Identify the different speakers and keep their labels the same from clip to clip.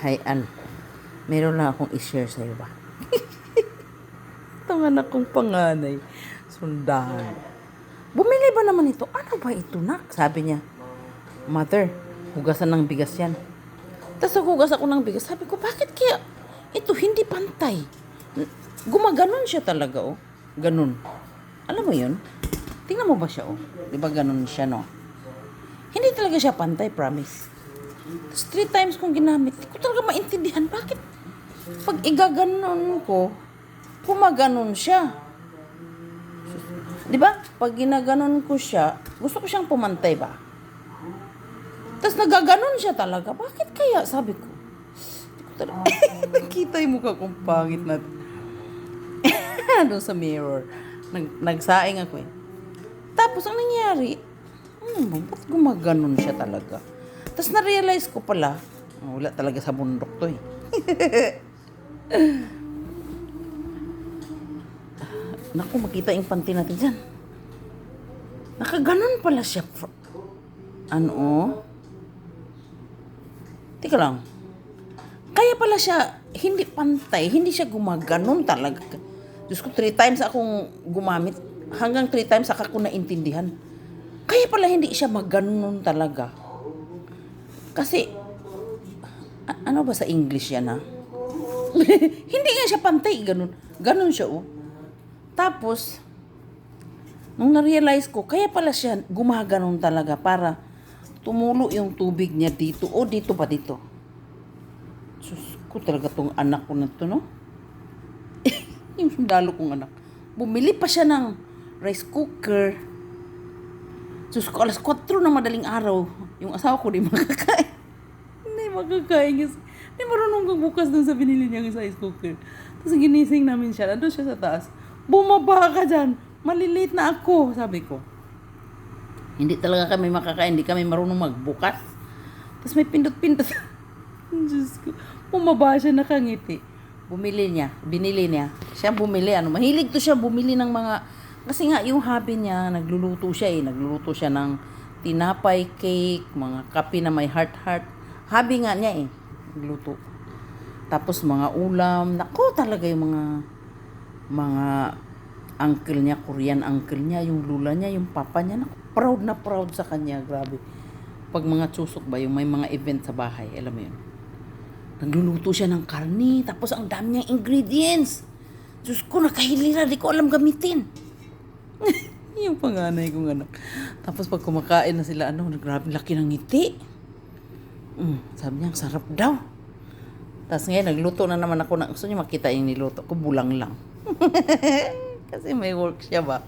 Speaker 1: Hi, Al. Meron lang akong i-share sa'yo ba? Itong anak kong panganay. Sundahan. Bumili ba naman ito? Ano ba ito, nak? Sabi niya, Mother, hugasan ng bigas yan. Tapos hugas ako ng bigas. Sabi ko, bakit kaya ito hindi pantay? Gumaganon siya talaga, oh. Ganun. Alam mo yun? Tingnan mo ba siya, oh? Di ba ganun siya, no? Hindi talaga siya pantay, promise. Tapos 3 times kong ginamit. Hindi ko talaga maintindihan. Bakit? Pag igaganon ko, gumaganon siya. Di ba? Pag ginaganon ko siya, gusto ko siyang pumantay ba? Tapos nagaganon siya talaga. Bakit kaya? Sabi ko. Hindi ko talaga. Nakita yung mukha kong pangit na doon sa mirror. Nagsaing ako eh. Tapos ang nangyari, ba't gumaganon siya talaga? Tapos na-realize ko pala, wala talaga sa bundok to eh. Naku, makita yung panty natin dyan. Nakaganon pala siya. Teka lang. Kaya pala siya, hindi pantay, hindi siya gumaganon talaga. Diyos ko, 3 times akong gumamit. Hanggang 3 times ako naintindihan. Kaya pala hindi siya maganon talaga. Kasi, ano ba sa English yan, ha? Hindi nga siya pantay, ganun. Ganun siya, oh. Tapos, nung na-realize ko, kaya pala siya gumaganon talaga para tumulo yung tubig niya dito. O, dito pa dito. Sus ko talaga tong anak ko na to, no? Yung sundalo kong anak. Bumili pa siya ng rice cooker. Sus ko, alas 4 ng madaling araw. Yung asawa ko, di makakain. Hindi makakain. Hindi marunong kang bukas dun sa binili niyang rice cooker. Tapos ginising namin siya. Nandun siya sa taas. Bumaba ka dyan. Malilate na ako, sabi ko. Hindi talaga kami makakain. Hindi kami marunong magbukas. Tapos may pindot-pindot. Diyos ko. Bumaba siya, nakangiti. Binili niya. Siya bumili. Mahilig to siya bumili ng mga... Kasi nga, yung hobby niya, nagluluto siya eh. Nagluluto siya ng tinapay, cake, mga kape na may heart-heart. Hobby nga niya eh. Nagluto. Tapos mga ulam. Naku, talaga yung mga uncle niya, Korean uncle niya, yung lula niya, yung papa niya. Naku, proud na proud sa kanya. Grabe. Pag mga tsusok ba, yung may mga event sa bahay, alam mo yun. Nagluluto siya ng karni. Tapos ang dami niyang ingredients. Diyos ko, nakahilira. Di ko alam gamitin. Yung panganay kong anak. Tapos pag kumakain na sila, grabe laki ng ngiti. Sabi niya, sarap daw. Tapos ngayon, nagluto na naman ako. Gusto niyo makita yung niluto ko, bulang lang. Kasi may work siya ba?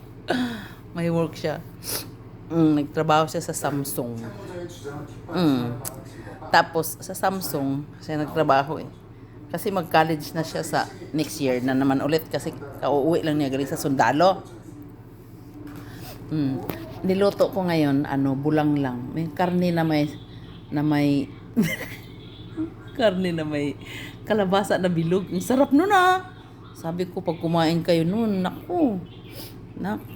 Speaker 1: May work siya. Nagtrabaho siya sa Samsung. Tapos sa Samsung, siya nagtrabaho eh. Kasi mag-college na siya sa next year na naman ulit. Kasi kauuwi lang niya galing sa sundalo. Niluto ko ngayon, bulang lang. May karne na may karne na may kalabasa na bilog. Ang sarap nun ah. Sabi ko, pag kumain kayo nun, naku,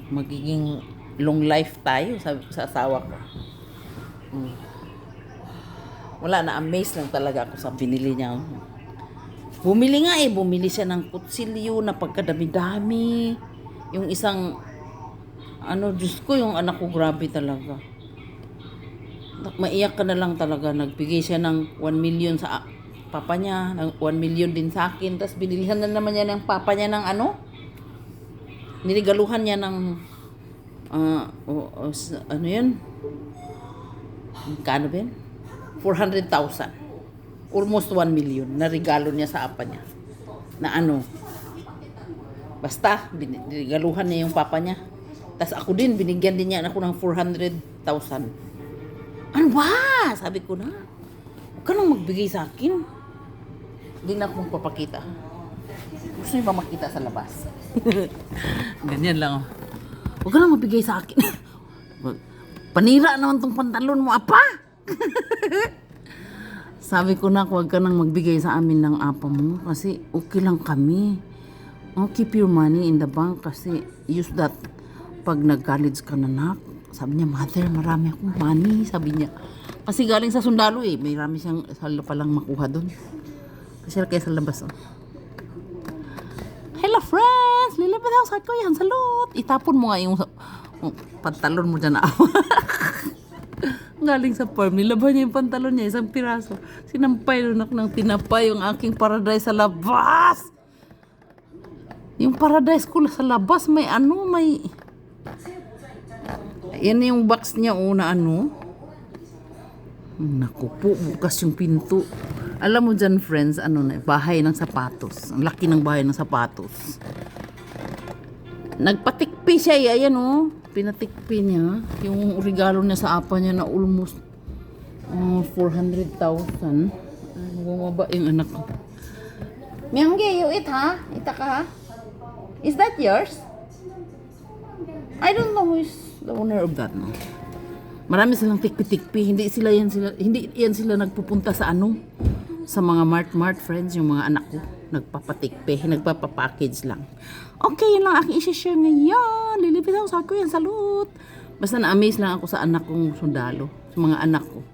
Speaker 1: magiging long life tayo, sabi ko sa asawa ko. Wala, na-amaze lang talaga ako sa binili niya. Bumili siya ng kutsilyo na pagkadami-dami. Yung isang, Diyos ko, yung anak ko, grabe talaga. Maiyak ka na lang talaga. Nagbigay siya ng 1 million sa papa niya, 1 million din sa akin. Tapos binilihan na naman niya ng papa niya ng niligaluhan niya ng, yun? Kano ba yun? 400,000. Almost 1 million na regalo niya sa apa niya. Na basta, binigaluhan niya yung papa niya. Tapos ako din, binigyan din niya ako ng 400,000. Ano ba? Sabi ko na. Huwag ka nang magbigay sa akin. Hindi na ako magpapakita. Gusto niyo ba makita sa labas? Ganyan lang. Huwag ka nang magbigay sa akin. Panira naman tong pantalon mo, apa? Sabi ko na, huwag ka nang magbigay sa amin ng apa mo. Kasi okay lang kami. Keep your money in the bank. Kasi use that pag nag-college ka na, nak. Sabi niya, Mother, marami akong money. Sabi niya. Kasi galing sa sundalo eh. May marami siyang salo palang makuha doon. Pasyal kayo sa labas, oh. Hello, friends! Lilipit ako sa Kuya Salud. Itapon mo nga yung pantalon mo dyan na. Galing sa farm, nilaban niya yung pantalon niya, isang piraso. Sinampay lunak ng tinapay yung aking paradise sa labas. Yung paradise ko sa labas, may ano, may... Yan yung box niya, una ano. Naku po, bukas yung pinto. Alam mo dyan, friends, ano na, bahay ng sapatos. Ang laki ng bahay ng sapatos. Nagpatikpi siya, ayan oh. Pinatikpi niya. Yung regalo niya sa apa niya na almost 400,000. Bumaba yung anak ko. Miyangge, you eat ha? Ita ka ha? Is that yours? I don't know who is the owner of that, no? Marami silang tikpi-tikpi. Hindi yan sila nagpupunta sa ano, sa mga mart friends, yung mga anak ko. Nagpapatikpi, nagpapapackage lang. Okay, yun lang aking isi-share ngayon. Lilipit ako sa Kuya Salud. Basta na-amaze lang ako sa anak kong sundalo, sa mga anak ko.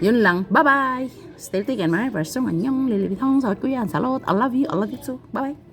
Speaker 1: Yun lang. Bye-bye. Still taking my first song. Annyeong. Lilipit ako sa Kuya Salud. I love you too. Bye-bye.